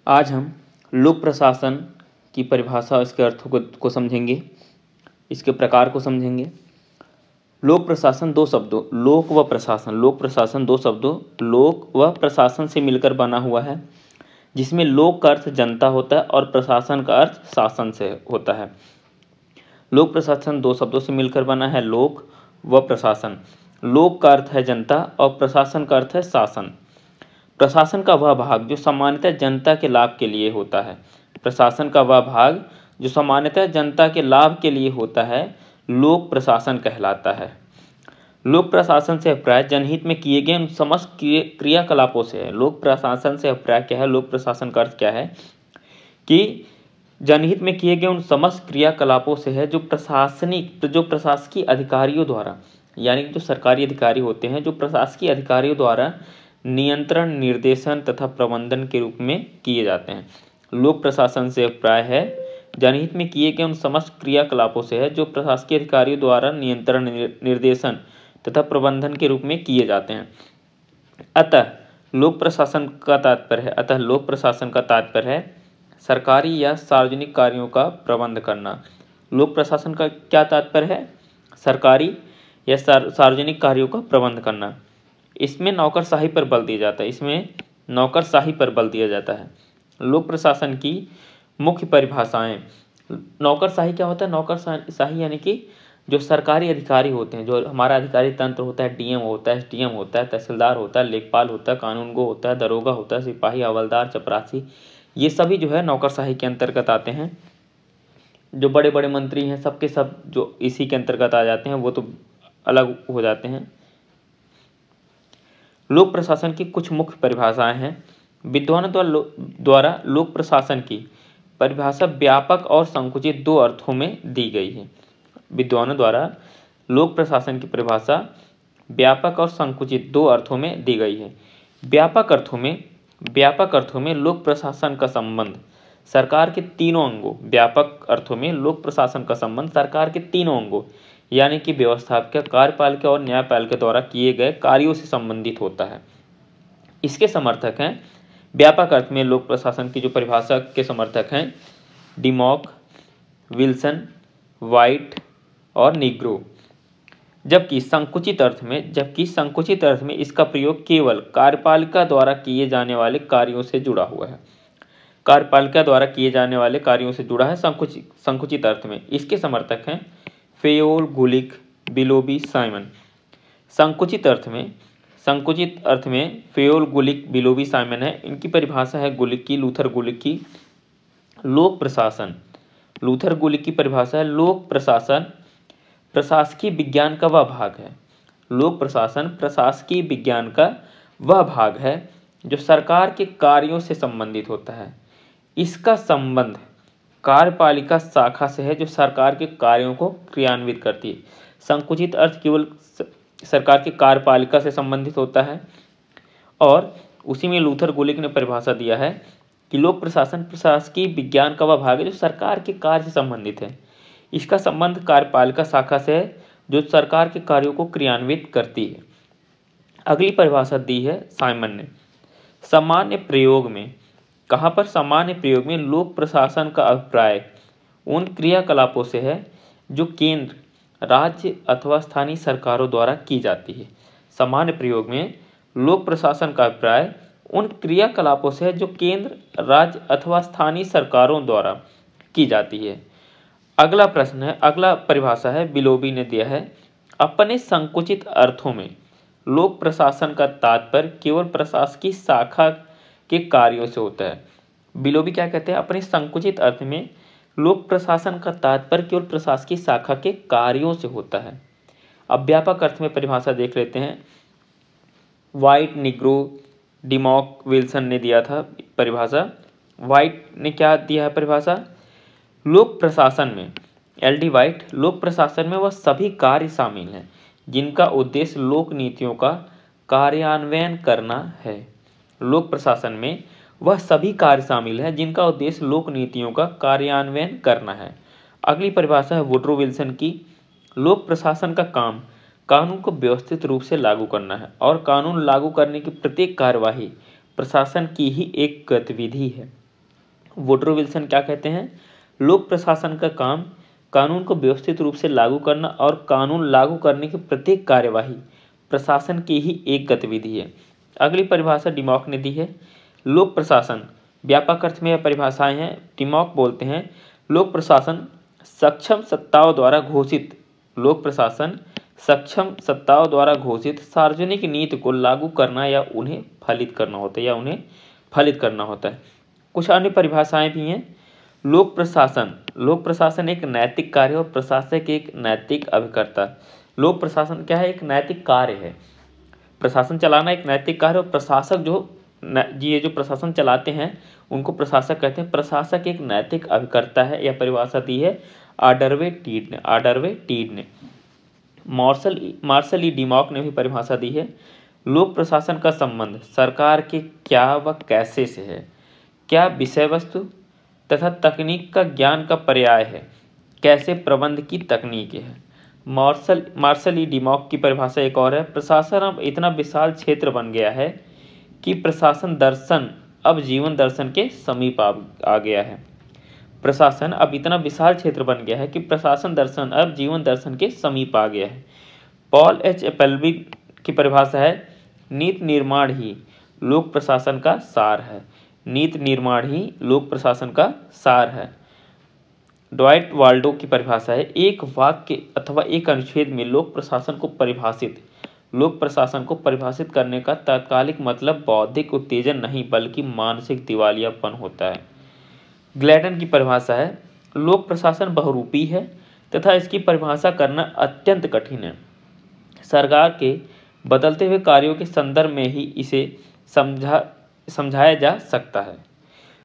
आज हम लोक प्रशासन की परिभाषा और इसके अर्थों को समझेंगे, इसके प्रकार को समझेंगे। लोक प्रशासन दो शब्दों लोक व प्रशासन लोक प्रशासन दो शब्दों लोक व प्रशासन से मिलकर बना हुआ है, जिसमें लोक का अर्थ जनता होता है और प्रशासन का अर्थ शासन से होता है। लोक प्रशासन दो शब्दों से मिलकर बना है, लोक व प्रशासन। लोक का अर्थ है जनता और प्रशासन का अर्थ है शासन। प्रशासन का वह भाग जो सामान्यतः जनता के लाभ के लिए होता है। प्रशासन का वह भाग जो सामान्यतः जनता के लाभ के लिए होता है लोक प्रशासन कहलाता है। लोक प्रशासन से अभिप्राय जनहित में किए गए उन समस्त क्रियाकलापों से है। लोक प्रशासन से अभिप्राय क्या है? लोक प्रशासन का अर्थ क्या है कि जनहित में किए गए उन समस्त क्रियाकलापों से है जो प्रशासकीय अधिकारियों द्वारा, यानी जो सरकारी अधिकारी होते हैं, जो प्रशासकीय अधिकारियों द्वारा नियंत्रण, निर्देशन तथा प्रबंधन के रूप में किए जाते हैं। लोक प्रशासन से अभिप्राय है जनहित में किए गए उन समस्त क्रियाकलापों से है जो प्रशासकीय अधिकारियों द्वारा नियंत्रण, निर्देशन तथा प्रबंधन के रूप में किए जाते हैं। अतः लोक प्रशासन का तात्पर्य है सरकारी या सार्वजनिक कार्यों का प्रबंध करना। लोक प्रशासन का क्या तात्पर्य है? सरकारी या सार्वजनिक कार्यों का प्रबंध करना। इसमें नौकरशाही पर बल दिया जाता है। लोक प्रशासन की मुख्य परिभाषाएं। नौकरशाही क्या होता है? नौकरशाही यानी कि जो सरकारी अधिकारी होते हैं, जो हमारा अधिकारी तंत्र होता है, डीएम होता है, एसडीएम होता है, तहसीलदार होता है, लेखपाल होता है, कानूनगो होता है, दरोगा होता है, सिपाही, हवलदार, चपरासी, ये सभी जो है नौकरशाही के अंतर्गत आते हैं। जो बड़े बड़े मंत्री हैं सबके सब जो इसी के अंतर्गत आ जाते हैं, वो तो अलग हो जाते हैं। लोक प्रशासन की कुछ मुख्य परिभाषाएं हैं। विद्वानों द्वारा लोक प्रशासन की परिभाषा व्यापक और संकुचित दो अर्थों में दी गई है। विद्वानों द्वारा लोक प्रशासन की परिभाषा व्यापक और संकुचित दो अर्थों में दी गई है। व्यापक अर्थों में लोक प्रशासन का संबंध सरकार के तीनों अंगों सरकार के तीनों अंगों यानी कि व्यवस्थापकीय, कार्यपालिका और न्यायपालिका द्वारा किए गए कार्यों से संबंधित होता है। इसके समर्थक हैं, व्यापक अर्थ में लोक प्रशासन की जो परिभाषा के समर्थक हैं डिमॉक, विल्सन, वाइट और निग्रो। जबकि संकुचित अर्थ में इसका प्रयोग केवल कार्यपालिका द्वारा किए जाने वाले कार्यों से जुड़ा हुआ है। संकुचित अर्थ में इसके समर्थक हैं फेयोल, गुलिक, बिलोबी, साइमन। संकुचित अर्थ में फेयोल, गुलिक, बिलोबी, साइमन है। इनकी परिभाषा है लूथर गुलिक की। लोक प्रशासन, लूथर गुलिक की परिभाषा है लोक प्रशासन प्रशासकीय विज्ञान का वह भाग है। लोक प्रशासन प्रशासकीय विज्ञान का वह भाग है जो सरकार के कार्यों से संबंधित होता है। इसका संबंध कार्यपालिका शाखा से है जो सरकार के कार्यों को क्रियान्वित करती है। संकुचित अर्थ केवल सरकार के कार्यपालिका से संबंधित होता है और उसी में लूथर गुलिक ने परिभाषा दिया है कि लोक प्रशासन प्रशासकीय विज्ञान का वह भाग है जो सरकार के कार्य से संबंधित है। इसका संबंध कार्यपालिका शाखा से है जो सरकार के कार्यों को क्रियान्वित करती है। अगली परिभाषा दी है साइमन ने। सामान्य प्रयोग में लोक प्रशासन का अभिप्राय उन क्रियाकलापों से है जो केंद्र, राज्य अथवा स्थानीय सरकारों द्वारा की जाती है। सामान्य प्रयोग में लोक प्रशासन का अभिप्राय उन क्रियाकलापों से है जो केंद्र, राज्य अथवा स्थानीय सरकारों द्वारा की जाती है। अगला परिभाषा है बिलोबी ने दिया है। अपने संकुचित अर्थों में लोक प्रशासन का तात्पर्य केवल प्रशासकीय शाखा के कार्यों से होता है। बिलोबी क्या कहते हैं? अपने संकुचित अर्थ में लोक प्रशासन का तात्पर्य केवल प्रशासकीय शाखा के कार्यों से होता है। अब व्यापक अर्थ में परिभाषा देख लेते हैं। वाइट, निग्रो, डिमॉक, विल्सन ने दिया था परिभाषा। वाइट ने क्या दिया है परिभाषा? लोक प्रशासन में एल.डी. वाइट, लोक प्रशासन में वह सभी कार्य शामिल हैं जिनका उद्देश्य लोक नीतियों का कार्यान्वयन करना है। लोक प्रशासन में वह सभी कार्य शामिल हैं जिनका उद्देश्य लोक नीतियों का कार्यान्वयन करना है। अगली परिभाषा है वुड्रो विल्सन की। लोक प्रशासन का काम कानून को व्यवस्थित रूप से लागू करना है और कानून लागू करने की प्रत्येक कार्यवाही प्रशासन की ही एक गतिविधि है। वुडरो विल्सन क्या कहते हैं? लोक प्रशासन का काम कानून को व्यवस्थित रूप से लागू करना और कानून लागू करने की प्रत्येक कार्यवाही प्रशासन की ही एक गतिविधि है। अगली परिभाषा डिमॉक ने दी है। लोक प्रशासन व्यापक अर्थ में यह परिभाषाएं हैं। डिमॉक बोलते हैं लोक प्रशासन सक्षम सत्ताओं द्वारा घोषित सार्वजनिक नीति को लागू करना या उन्हें फलित करना होता है। कुछ अन्य परिभाषाएं भी हैं। लोक प्रशासन एक नैतिक कार्य और प्रशासक एक नैतिक अभिकर्ता। लोक प्रशासन क्या है? एक नैतिक कार्य है। प्रशासन चलाना एक नैतिक कार्य और प्रशासक जो प्रशासन चलाते हैं उनको प्रशासक कहते हैं। प्रशासक एक नैतिक अभिकर्ता है। यह परिभाषा दी है आर्डरवे टीड ने। मार्शल ई डिमॉक ने भी परिभाषा दी है। लोक प्रशासन का संबंध सरकार के क्या व कैसे से है। क्या विषय वस्तु तथा तकनीक का ज्ञान का पर्याय है, कैसे प्रबंध की तकनीक है। मार्शल ई डिमॉक की परिभाषा एक और है। प्रशासन अब इतना विशाल क्षेत्र बन गया है कि प्रशासन दर्शन अब जीवन दर्शन के समीप आ गया है। प्रशासन अब इतना विशाल क्षेत्र बन गया है कि प्रशासन दर्शन अब जीवन दर्शन के समीप आ गया है। पॉल एच एपल्बी की परिभाषा है नीति निर्माण ही लोक प्रशासन का सार है। ड्वाइट वाल्डो की परिभाषा है एक वाक्य अथवा एक अनुच्छेद में लोक प्रशासन को परिभाषित करने का तात्कालिक मतलब बौद्धिक उत्तेजन नहीं बल्कि मानसिक दिवालियापन होता है। ग्लैडन की परिभाषा है लोक प्रशासन बहुरूपी है तथा इसकी परिभाषा करना अत्यंत कठिन है। सरकार के बदलते हुए कार्यों के संदर्भ में ही इसे समझाया जा सकता है।